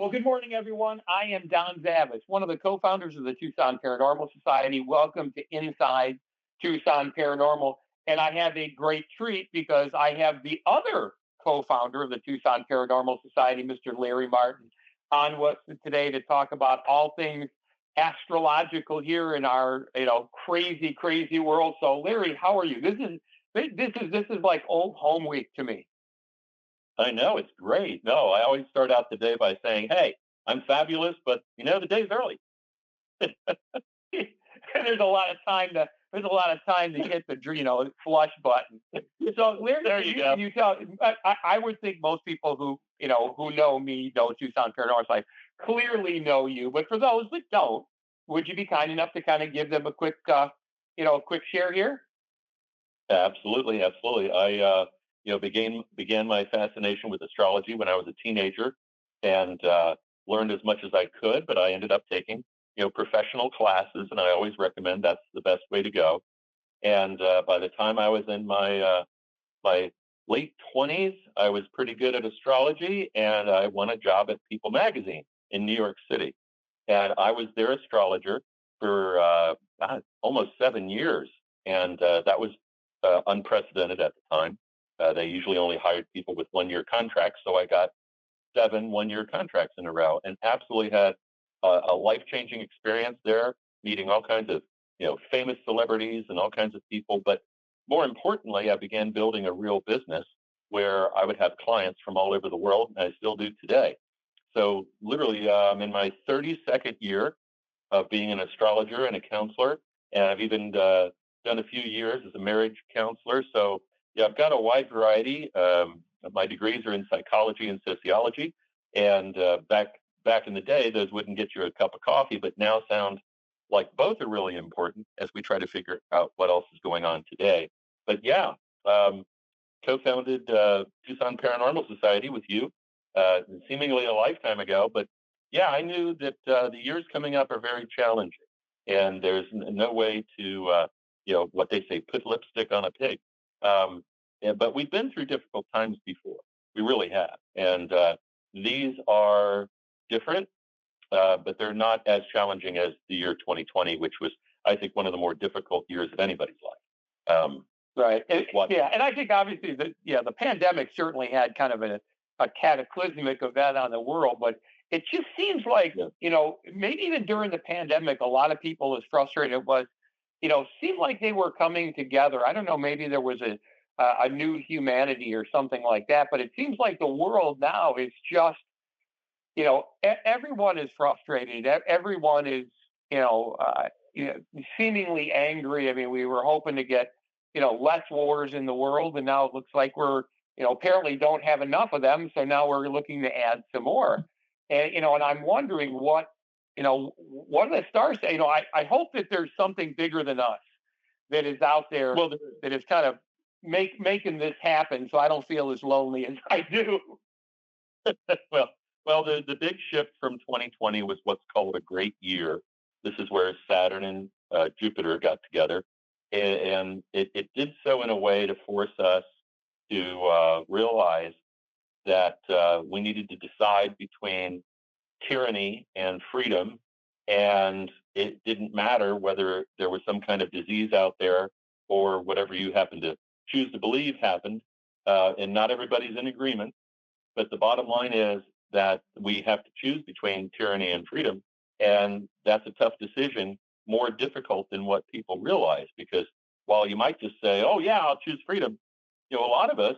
Well, good morning, everyone. I am Don Zavis, one of the co-founders of the Tucson Paranormal Society. Welcome to Inside Tucson Paranormal. And I have a great treat because I have the other co-founder of the Tucson Paranormal Society, Mr. Larry Martin, on with us today to talk about all things astrological here in our, crazy, crazy world. So, Larry, how are you? This is like old home week to me. I know, it's great. No, I always start out the day by saying, "Hey, I'm fabulous, but the day's early." there's a lot of time to hit the flush button. So Larry, There can you you go. can you tell? I would think most people who know me know Tucson Paranormal Life clearly know you, but for those that don't, would you be kind enough to kind of give them a quick share here? Absolutely, absolutely. I began my fascination with astrology when I was a teenager, and learned as much as I could. But I ended up taking professional classes, and I always recommend that's the best way to go. And by the time I was in my late 20s, I was pretty good at astrology, and I won a job at People Magazine in New York City. And I was their astrologer for almost 7 years, and that was unprecedented at the time. They usually only hired people with 1 year contracts, so I got 7 1 year contracts in a row, and absolutely had a life changing experience there, meeting all kinds of famous celebrities and all kinds of people. But more importantly, I began building a real business where I would have clients from all over the world, and I still do today. So literally, I'm in my 32nd year of being an astrologer and a counselor, and I've even done a few years as a marriage counselor. So yeah, I've got a wide variety. My degrees are in psychology and sociology, and back in the day, those wouldn't get you a cup of coffee, but now sound like both are really important as we try to figure out what else is going on today. But yeah, um, co-founded Tucson Paranormal Society with you, seemingly a lifetime ago. But yeah, I knew that the years coming up are very challenging, and there's no way to, what they say, put lipstick on a pig. But we've been through difficult times before. We really have, and these are different, but they're not as challenging as the year 2020, which was, I think, one of the more difficult years of anybody's life. Right. What? Yeah, and I think obviously the pandemic certainly had kind of a cataclysmic event on the world, but it just seems like, Yeah. maybe even during the pandemic, a lot of people as frustrated it was, seemed like they were coming together. I don't know, maybe there was a new humanity or something like that, but it seems like the world now is just, everyone is frustrated. Everyone is, you know, uh, seemingly angry. I mean, we were hoping to get, less wars in the world, and now it looks like we're, apparently don't have enough of them. So now we're looking to add some more. And I'm wondering what do the stars say? I hope that there's something bigger than us that is out there Well, that is kind of making this happen, so I don't feel as lonely as I do. well, the big shift from 2020 was what's called a great year. This is where Saturn and Jupiter got together, and it did so in a way to force us to realize that we needed to decide between tyranny and freedom, and it didn't matter whether there was some kind of disease out there or whatever you happen to choose to believe happened, and not everybody's in agreement. But the bottom line is that we have to choose between tyranny and freedom. And that's a tough decision, more difficult than what people realize. Because while you might just say, oh, yeah, I'll choose freedom, a lot of us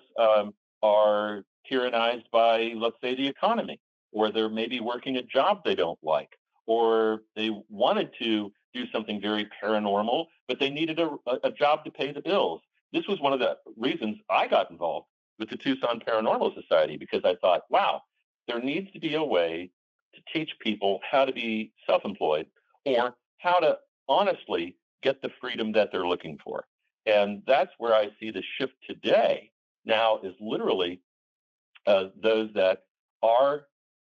are tyrannized by, let's say, the economy, or they're maybe working a job they don't like, or they wanted to do something very paranormal, but they needed a job to pay the bills. This was one of the reasons I got involved with the Tucson Paranormal Society, because I thought, wow, there needs to be a way to teach people how to be self employed, or how to honestly get the freedom that they're looking for. And that's where I see the shift today now is literally those that are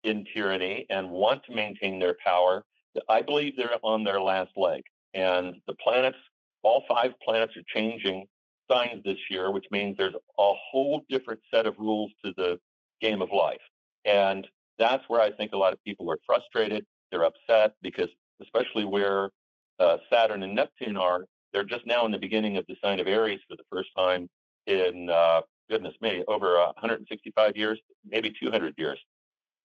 in tyranny and want to maintain their power. I believe they're on their last leg. And the planets, all five planets are changing signs this year, which means there's a whole different set of rules to the game of life. And That's where I think a lot of people are frustrated. They're upset because, especially where Saturn and Neptune are, they're just now in the beginning of the sign of Aries for the first time in, goodness me, over 165 years, maybe 200 years.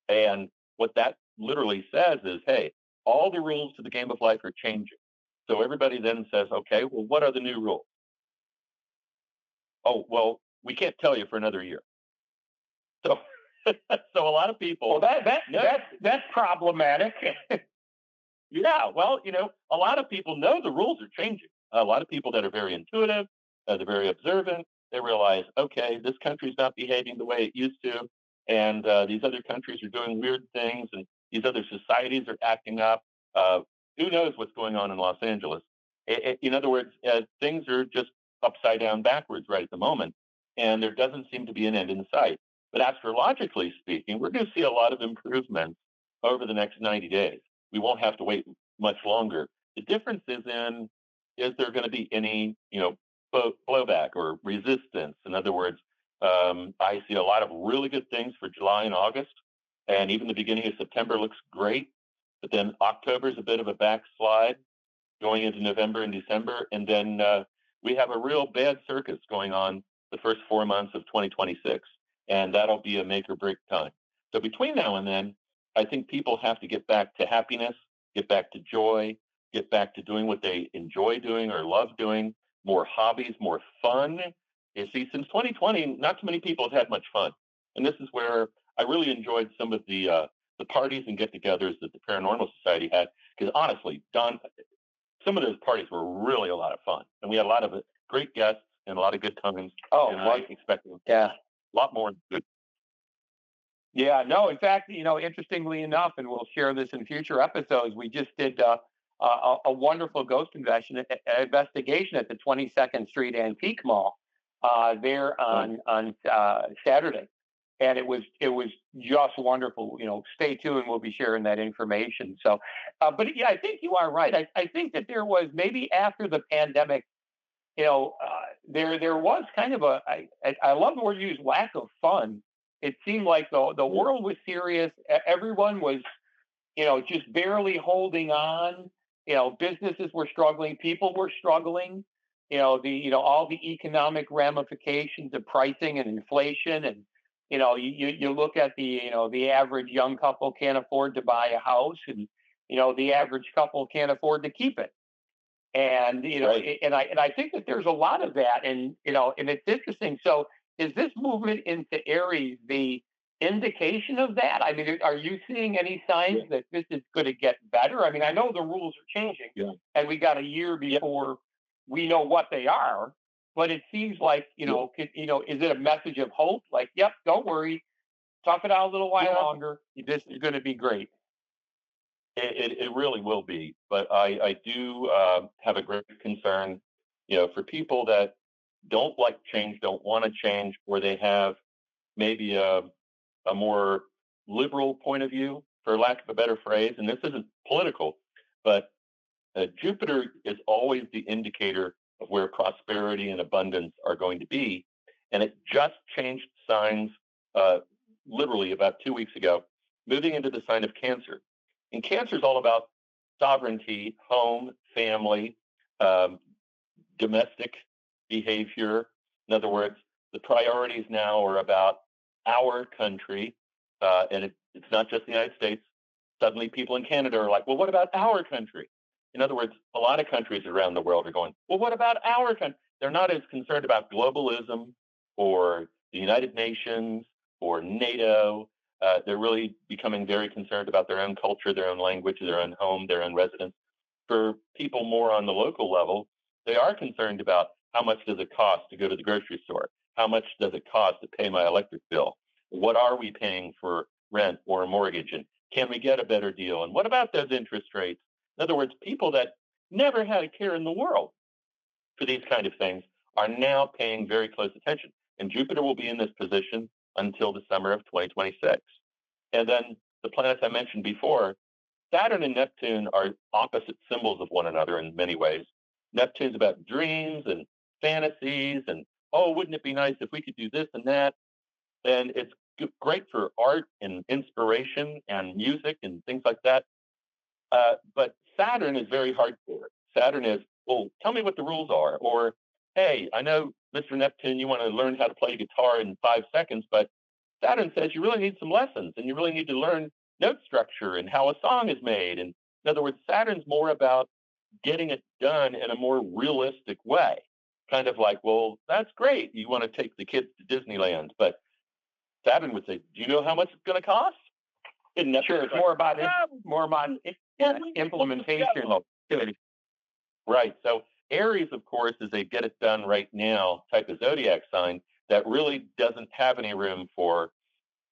And what that literally says is, hey, all the rules to the game of life are changing. So everybody then says, okay, well, what are the new rules? Oh, well, we can't tell you for another year. So, so a lot of people. Well, that's problematic. Yeah, well, a lot of people know the rules are changing. A lot of people that are very intuitive, they're very observant. They realize, okay, this country's not behaving the way it used to, and these other countries are doing weird things, and these other societies are acting up. Uh, who knows what's going on in Los Angeles? In other words, things are just upside down backwards right at the moment, and there doesn't seem to be an end in sight. But astrologically speaking, we're going to see a lot of improvements over the next 90 days. We won't have to wait much longer. The difference is there going to be any, blowback or resistance? In other words, I see a lot of really good things for July and August, and even the beginning of September looks great. But then October is a bit of a backslide going into November and December, and then we have a real bad circus going on the first 4 months of 2026, and that'll be a make or break time. So between now and then, I think people have to get back to happiness, get back to joy, get back to doing what they enjoy doing or love doing, more hobbies, more fun. You see, since 2020, not too many people have had much fun, and this is where I really enjoyed some of the parties and get-togethers that the Paranormal Society had. Because honestly, Don, some of those parties were really a lot of fun, and we had a lot of great guests and a lot of good times. Oh, and I expect yeah. a lot more good. Yeah, no, in fact, interestingly enough, and we'll share this in future episodes, we just did a wonderful ghost investigation at the 22nd Street Antique Mall there on Saturday, and it was just wonderful. Stay tuned; we'll be sharing that information. So, but yeah, I think you are right. I think that there was maybe after the pandemic, there was kind of I love the word you use, lack of fun. It seemed like the world was serious. Everyone was, just barely holding on. Businesses were struggling, people were struggling. All the economic ramifications of pricing and inflation, and you look at the average young couple can't afford to buy a house, and the average couple can't afford to keep it. And Right. and I think that there's a lot of that, and it's interesting. So, is this movement into Aries the indication of that? I mean, are you seeing any signs Yeah. that this is going to get better? I mean, I know the rules are changing, Yeah. and we got a year Yeah. before we know what they are. But it seems like Yeah. is it a message of hope? Like, yep, don't worry, tough it out a little while Yeah. longer. This is going to be great. It really will be, but I do have a great concern, for people that don't like change, don't want to change, or they have maybe a more liberal point of view, for lack of a better phrase. And this isn't political, but Jupiter is always the indicator of where prosperity and abundance are going to be, and it just changed signs uh, literally about 2 weeks ago, moving into the sign of Cancer. And Cancer is all about sovereignty, home, family, um, domestic behavior. In other words, the priorities now are about our country, and it's not just the United States. Suddenly, people in Canada are like, well, what about our country? In other words, a lot of countries around the world are going, well, what about our country? They're not as concerned about globalism or the United Nations or NATO. They're really becoming very concerned about their own culture, their own language, their own home, their own residence. For people more on the local level, they are concerned about how much does it cost to go to the grocery store? How much does it cost to pay my electric bill? What are we paying for rent or mortgage? And can we get a better deal? And what about those interest rates? In other words, people that never had a care in the world for these kind of things are now paying very close attention. And Jupiter will be in this position until the summer of 2026. And then the planets I mentioned before, Saturn and Neptune are opposite symbols of one another in many ways. Neptune's about dreams and fantasies and, oh, wouldn't it be nice if we could do this and that? And it's great for art and inspiration and music and things like that. But Saturn is very hardcore. Saturn is, well, tell me what the rules are. Or, hey, I know, Mr. Neptune, you want to learn how to play guitar in 5 seconds, but Saturn says you really need some lessons and you really need to learn note structure and how a song is made. And in other words, Saturn's more about getting it done in a more realistic way. Kind of like, well, that's great. You want to take the kids to Disneyland, but Saturn would say, do you know how much it's going to cost? Sure, it's more about implementation. Right. So Aries, of course, is a get it done right now type of zodiac sign that really doesn't have any room for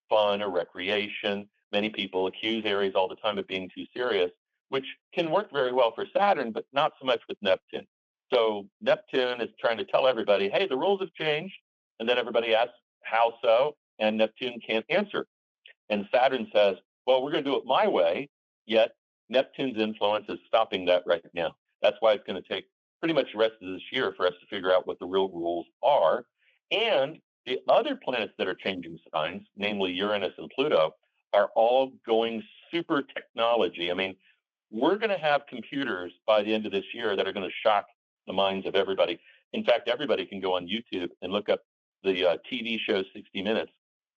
fun or recreation. Many people accuse Aries all the time of being too serious, which can work very well for Saturn, but not so much with Neptune. So Neptune is trying to tell everybody, hey, the rules have changed. And then everybody asks, how so? And Neptune can't answer. And Saturn says, well, we're going to do it my way, yet Neptune's influence is stopping that right now. That's why it's going to take pretty much the rest of this year for us to figure out what the real rules are. And the other planets that are changing signs, namely Uranus and Pluto, are all going super technology. I mean, we're going to have computers by the end of this year that are going to shock the minds of everybody. In fact, everybody can go on YouTube and look up the TV show 60 Minutes,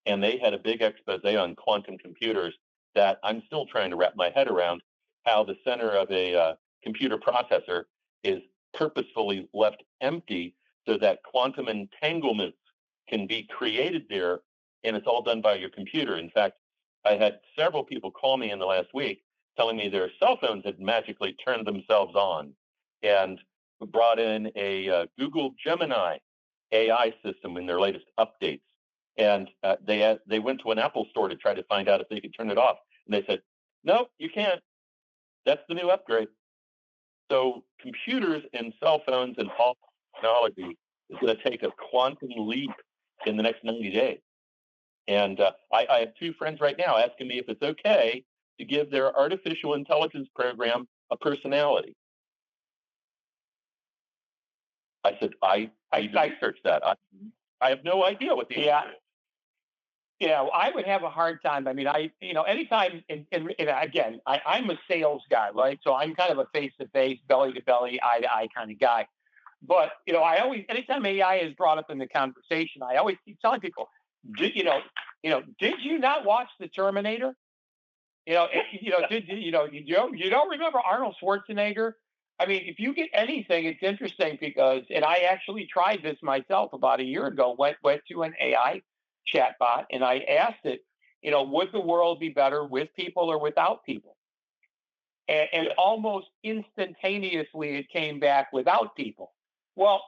and they had a big expose on quantum computers that I'm still trying to wrap my head around, how the center of a computer processor is purposefully left empty so that quantum entanglements can be created there, and it's all done by your computer. In fact, I had several people call me in the last week telling me their cell phones had magically turned themselves on and brought in a Google Gemini AI system in their latest updates. And they went to an Apple store to try to find out if they could turn it off. And they said, no, you can't. That's the new upgrade. So computers and cell phones and all technology is going to take a quantum leap in the next 90 days. And I have two friends right now asking me if it's okay to give their artificial intelligence program a personality. I said, I searched that. I have no idea what the I would have a hard time. I mean, anytime, again, I'm a sales guy, right? So I'm kind of a face to face, belly to belly, eye to eye kind of guy. But, anytime AI is brought up in the conversation, I always keep telling people, did you not watch The Terminator? You don't remember Arnold Schwarzenegger? I mean, if you get anything, it's interesting because, and I actually tried this myself about a year ago, went to an AI chatbot and I asked it, would the world be better with people or without people? And almost instantaneously it came back without people. Well,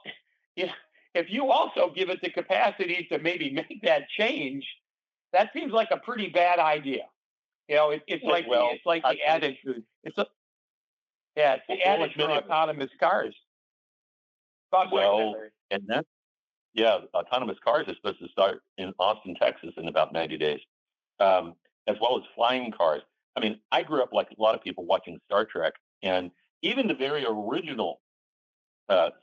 if you also give it the capacity to maybe make that change, that seems like a pretty bad idea. It's like the adage. It's the adage for autonomous cars. And that, autonomous cars are supposed to start in Austin, Texas, in about 90 days, as well as flying cars. I mean, I grew up like a lot of people watching Star Trek, and even the very original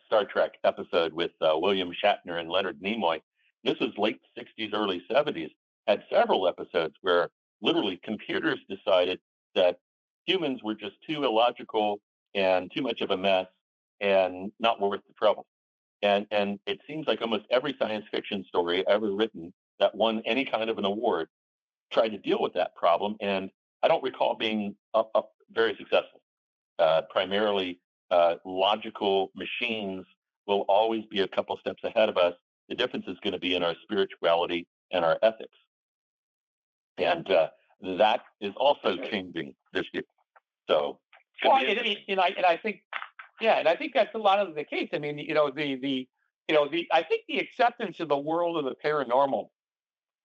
Star Trek episode with William Shatner and Leonard Nimoy, this was late 60s, early 70s, had several episodes where literally computers decided that humans were just too illogical and too much of a mess and not worth the trouble. And it seems like almost every science fiction story ever written that won any kind of an award tried to deal with that problem. And I don't recall being very successful. Primarily, logical machines will always be a couple steps ahead of us. The difference is going to be in our spirituality and our ethics. And that is also changing this year. So, I think, and I think that's a lot of the case. I mean, I think the acceptance of the world of the paranormal,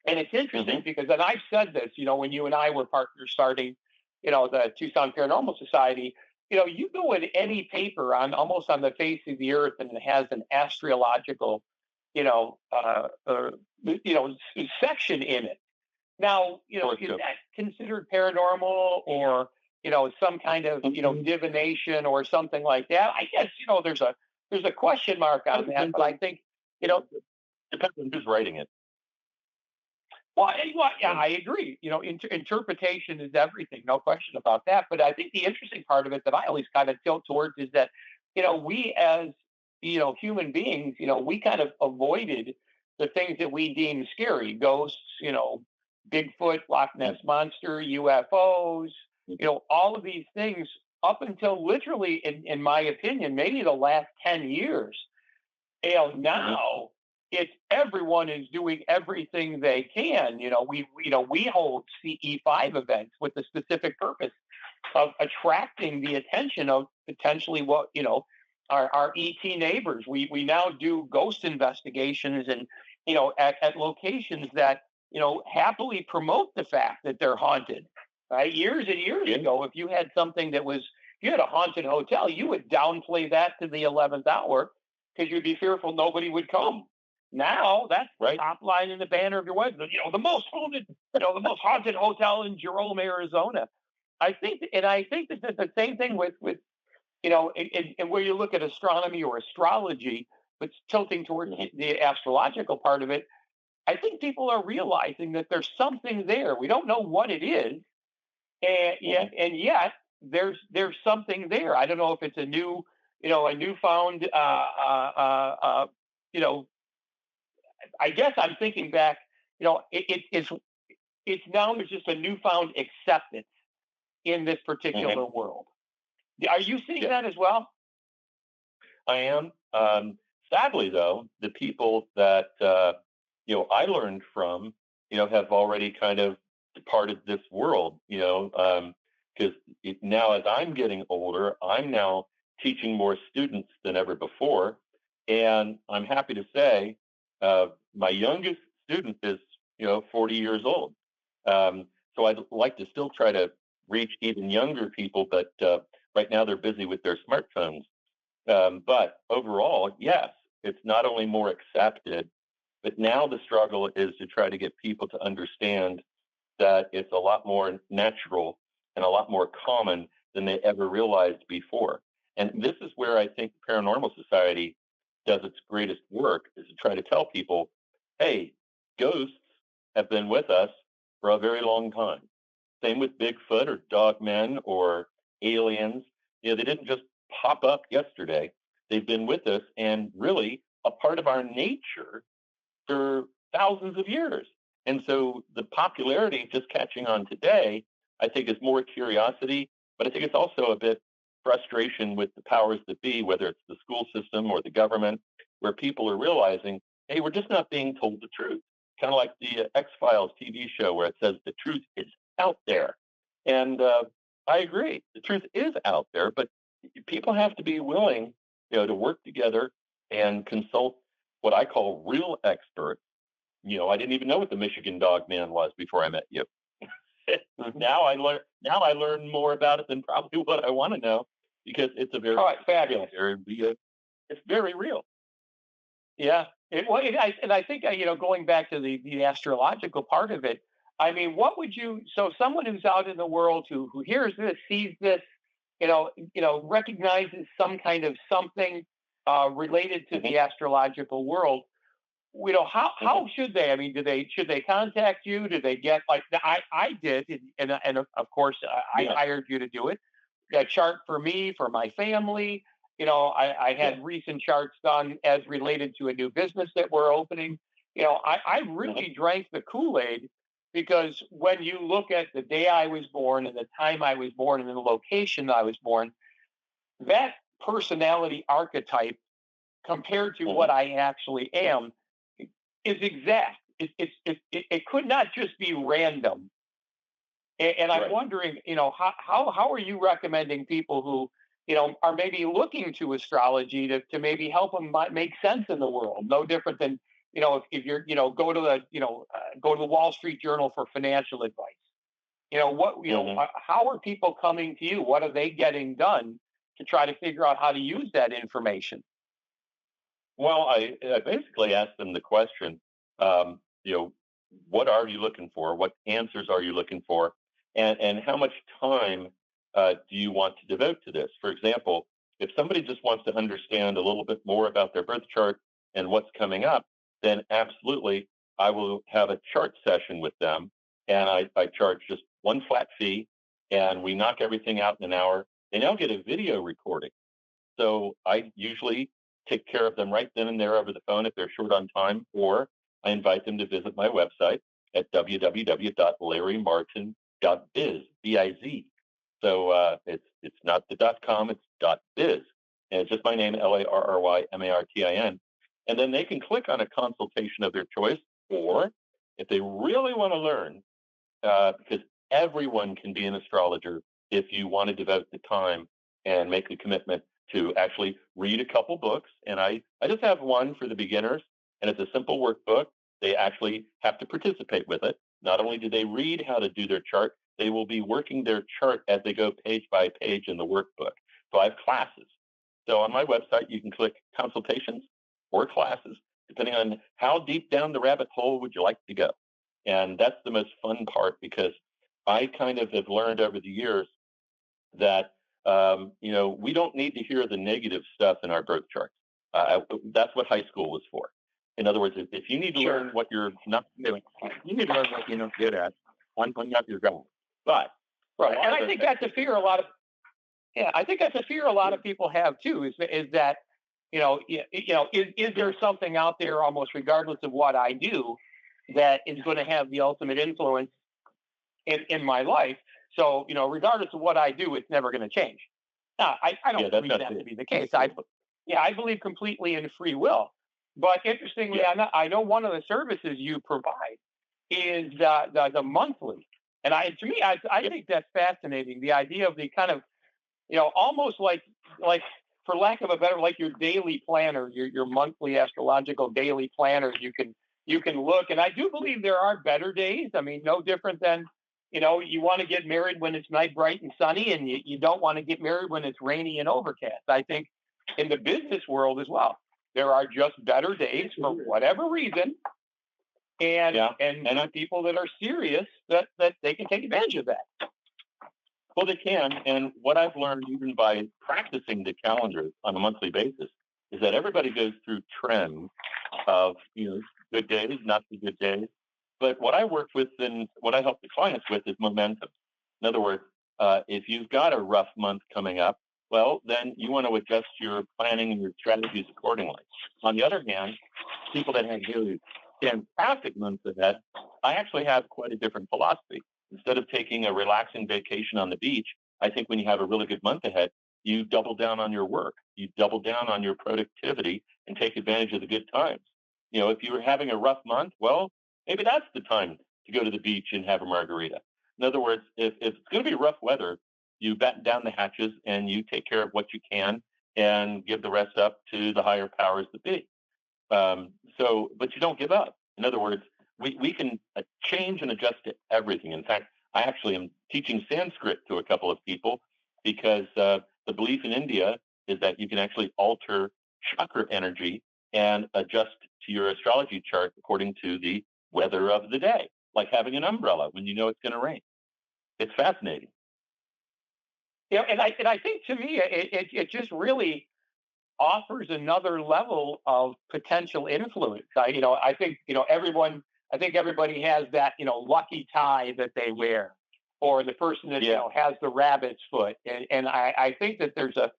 and it's interesting because, and I've said this, when you and I were partners starting, the Tucson Paranormal Society, you go in any paper almost on the face of the earth, and it has an astrological, section in it. Now, is that considered paranormal or, some kind of, divination or something like that? I guess, there's a question mark on that, but I think, depends on who's writing it. Yeah, And I agree. Interpretation is everything, no question about that. But I think the interesting part of it that I always kind of tilt towards is that, we as, human beings, we kind of avoided the things that we deem scary: ghosts, Bigfoot, Loch Ness monster, UFOs, all of these things up until literally, in my opinion, maybe the last 10 years. Now it's everyone is doing everything they can. We hold CE5 events with the specific purpose of attracting the attention of potentially what our ET neighbors. We now do ghost investigations, and at locations that happily promote the fact that they're haunted. Right, years and years ago, if you had something that was, if you had a haunted hotel, you would downplay that to the 11th hour because you'd be fearful nobody would come. Now that's the right. top line in the banner of your website. The most haunted hotel in Jerome, Arizona. I think that the same thing with and where you look at astronomy or astrology, but tilting towards the astrological part of it. I think people are realizing that there's something there. We don't know what it is, and yet there's something there. I don't know if it's a newfound you know I guess I'm thinking back. It's now there's just a newfound acceptance in this particular world. Are you seeing Yeah, that as well? I am. Sadly, though, the people that I learned from, have already kind of departed this world. Because now as I'm getting older, I'm now teaching more students than ever before, and I'm happy to say, my youngest student is 40 years old. So I'd like to still try to reach even younger people, but right now they're busy with their smartphones. But overall, yes, it's not only more accepted, but now the struggle is to try to get people to understand that it's a lot more natural and a lot more common than they ever realized before. And this is where I think the Paranormal Society does its greatest work, is to try to tell people, hey, ghosts have been with us for a very long time. Same with Bigfoot or dogmen or aliens. They didn't just pop up yesterday. They've been with us and really a part of our nature for thousands of years. And so the popularity just catching on today, I think, is more curiosity, but I think it's also a bit frustration with the powers that be, whether it's the school system or the government, where people are realizing, hey, we're just not being told the truth. Kind of like the X Files TV show where it says the truth is out there. And I agree, the truth is out there, but people have to be willing, to work together and consult what I call real experts. I didn't even know what the Michigan Dog Man was before I met you. Now I learn more about it than probably what I want to know because it's a very All right, fabulous. it's very real. Yeah. And I think, going back to the astrological part of it, I mean, what would you, so someone who's out in the world who hears this, sees this, recognizes some kind of something related to the astrological world, how should they? I mean, should they contact you? Do they get like I did, and of course I Yeah. hired you to do it. A chart for me, for my family. I Yeah. had recent charts done as related to a new business that we're opening. I Mhm. really drank the Kool-Aid because when you look at the day I was born and the time I was born and the location I was born, that personality archetype compared to what Mhm. I actually am is exact. It could not just be random. And I'm Right. wondering, how are you recommending people who, are maybe looking to astrology to maybe help them make sense in the world? No different than, if you're, go to the Wall Street Journal for financial advice. Mhm. How are people coming to you? What are they getting done to try to figure out how to use that information? Well, I basically asked them the question, um, you know, what are you looking for? What answers are you looking for? And how much time do you want to devote to this? For example, if somebody just wants to understand a little bit more about their birth chart and what's coming up, then absolutely. I will have a chart session with them, and I charge just one flat fee, and we knock everything out in an hour. They now get a video recording. So I usually take care of them right then and there over the phone if they're short on time, or I invite them to visit my website at www.larrymartin.biz, B-I-Z. So it's not the .com, it's .biz, and it's just my name, LARRYMARTIN. And then they can click on a consultation of their choice, or if they really want to learn, because everyone can be an astrologer if you want to devote the time and make the commitment to actually read a couple books. And I just have one for the beginners, and it's a simple workbook. They actually have to participate with it. Not only do they read how to do their chart, they will be working their chart as they go page by page in the workbook. So I have classes. So on my website, you can click consultations or classes, depending on how deep down the rabbit hole would you like to go. And that's the most fun part, because I kind of have learned over the years that we don't need to hear the negative stuff in our birth charts. That's what high school was for. In other words, if you need to learn what you're not doing, you need to learn what you're not good at on putting up your ground. But right, and I think that's a fear a lot of I think that's a fear a lot of people have too. Is that is there something out there, almost regardless of what I do, that is going to have the ultimate influence in my life? So regardless of what I do, it's never going to change. Now, I don't believe that to be the case. I believe completely in free will. But interestingly, I know one of the services you provide is the monthly, and to me, I think that's fascinating. The idea of the kind of almost like for lack of a better, like your daily planner, your monthly astrological daily planner. You can look, and I do believe there are better days. I mean, no different than you want to get married when it's nice, bright, and sunny, and you don't want to get married when it's rainy and overcast. I think in the business world as well, there are just better days for whatever reason, and people that are serious that they can take advantage of that. Well, they can. And what I've learned, even by practicing the calendar on a monthly basis, is that everybody goes through trends of good days, not so good days. But what I work with and what I help the clients with is momentum. In other words, if you've got a rough month coming up, well, then you want to adjust your planning and your strategies accordingly. On the other hand, people that have really fantastic months ahead, I actually have quite a different philosophy. Instead of taking a relaxing vacation on the beach, I think when you have a really good month ahead, you double down on your work, you double down on your productivity, and take advantage of the good times. If you were having a rough month, well, maybe that's the time to go to the beach and have a margarita. In other words, if it's going to be rough weather, you batten down the hatches and you take care of what you can and give the rest up to the higher powers that be. But you don't give up. In other words, we can change and adjust to everything. In fact, I actually am teaching Sanskrit to a couple of people because the belief in India is that you can actually alter chakra energy and adjust to your astrology chart according to the weather of the day, like having an umbrella when you know it's going to rain. It's fascinating. And I think to me, it just really offers another level of potential influence. I think everyone. I think everybody has that lucky tie that they wear, or the person that has the rabbit's foot, and I think that there's a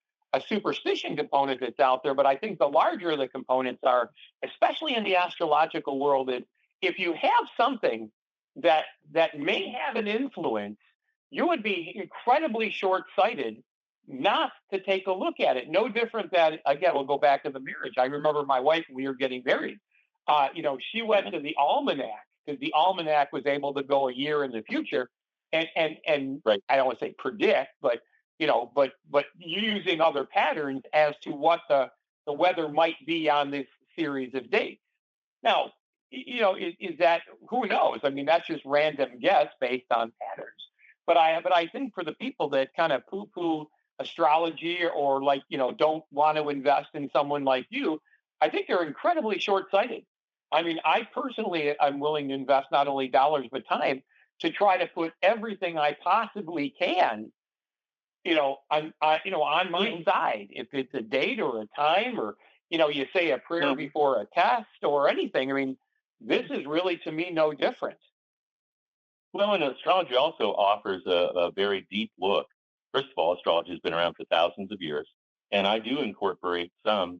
superstition component that's out there. But I think the larger of the components are, especially in the astrological world, that if you have something that may have an influence, you would be incredibly short-sighted not to take a look at it. No different than, again, we'll go back to the marriage. I remember my wife, we were getting married. She went to the almanac because the almanac was able to go a year in the future, and right. I don't want to say predict, but using other patterns as to what the weather might be on this series of dates. Now, is that, who knows? I mean, that's just random guess based on patterns. But I think for the people that kind of poo-poo astrology or don't want to invest in someone like you, I think they're incredibly short-sighted. I mean, I personally I'm willing to invest not only dollars but time to try to put everything I possibly can, on my side. If it's a date or a time, or you say a prayer before a test or anything. I mean, this is really to me no different. Well, and astrology also offers a very deep look. First of all, astrology has been around for thousands of years, and I do incorporate some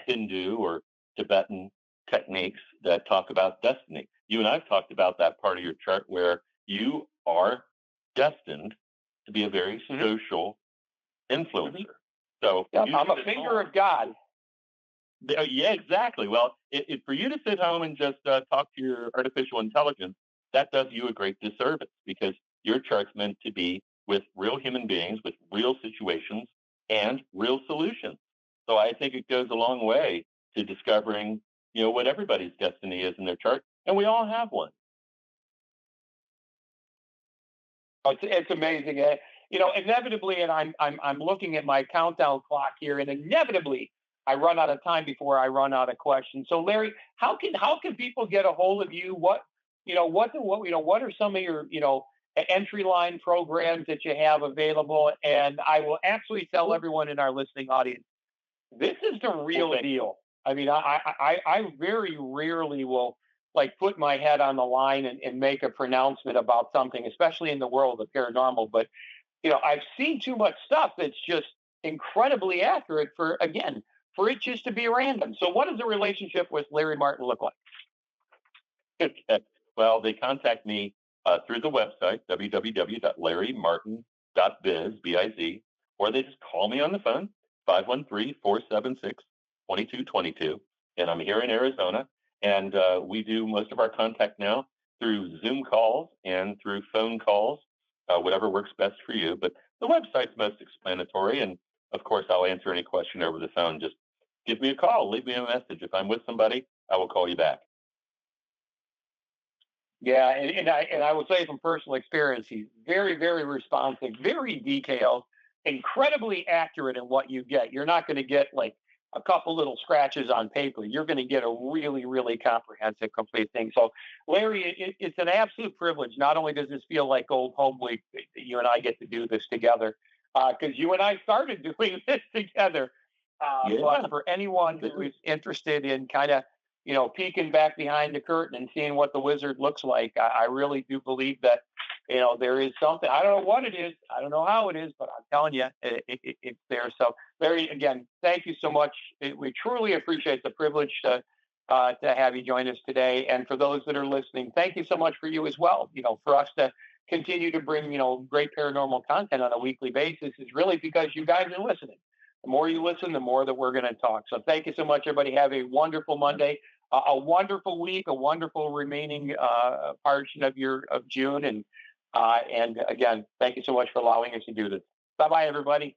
Hindu or Tibetan techniques that talk about destiny. You and I've talked about that part of your chart where you are destined to be a very Mhm. social Mhm. influencer. So Yep, you I'm sit a at finger home. of God. Yeah, exactly. Well, for you to sit home and just talk to your artificial intelligence, that does you a great disservice because your chart's meant to be with real human beings, with real situations, and real solutions. So I think it goes a long way to discovering, what everybody's destiny is in their chart, and we all have one. Oh, it's amazing. Inevitably, and I'm looking at my countdown clock here, and inevitably I run out of time before I run out of questions. So, Larry, how can people get a hold of you? What are some of your entry line programs that you have available? And I will actually tell everyone in our listening audience, this is the Well, real thank you. deal. I mean, I very rarely will like put my head on the line and make a pronouncement about something, especially in the world of paranormal. But I've seen too much stuff that's just incredibly accurate for it just to be random. So, what does the relationship with Larry Martin look like? Okay. Well, they contact me through the website, www.larrymartin.biz, B-I-Z, or they just call me on the phone, 513-476-2222. And I'm here in Arizona. And we do most of our contact now through Zoom calls and through phone calls, whatever works best for you. But the website's most explanatory. And of course, I'll answer any question over the phone. Just give me a call, leave me a message. If I'm with somebody, I will call you back. Yeah, and I will say from personal experience, he's very, very responsive, very detailed, incredibly accurate in what you get. You're not going to get like a couple little scratches on paper. You're going to get a really, really comprehensive, complete thing. So, Larry, it's an absolute privilege. Not only does this feel like old home week that you and I get to do this together, because you and I started doing this together. But Yeah. for anyone who is interested in kind of peeking back behind the curtain and seeing what the wizard looks like. I really do believe that, there is something. I don't know what it is. I don't know how it is, but I'm telling you, it's there. So, Larry, again, thank you so much. We truly appreciate the privilege to have you join us today. And for those that are listening, thank you so much for you as well. For us to continue to bring, great paranormal content on a weekly basis is really because you guys are listening. The more you listen, the more that we're going to talk. So thank you so much, everybody. Have a wonderful Monday, a wonderful week, a wonderful remaining portion of June, and again, thank you so much for allowing us to do this. Bye bye, everybody.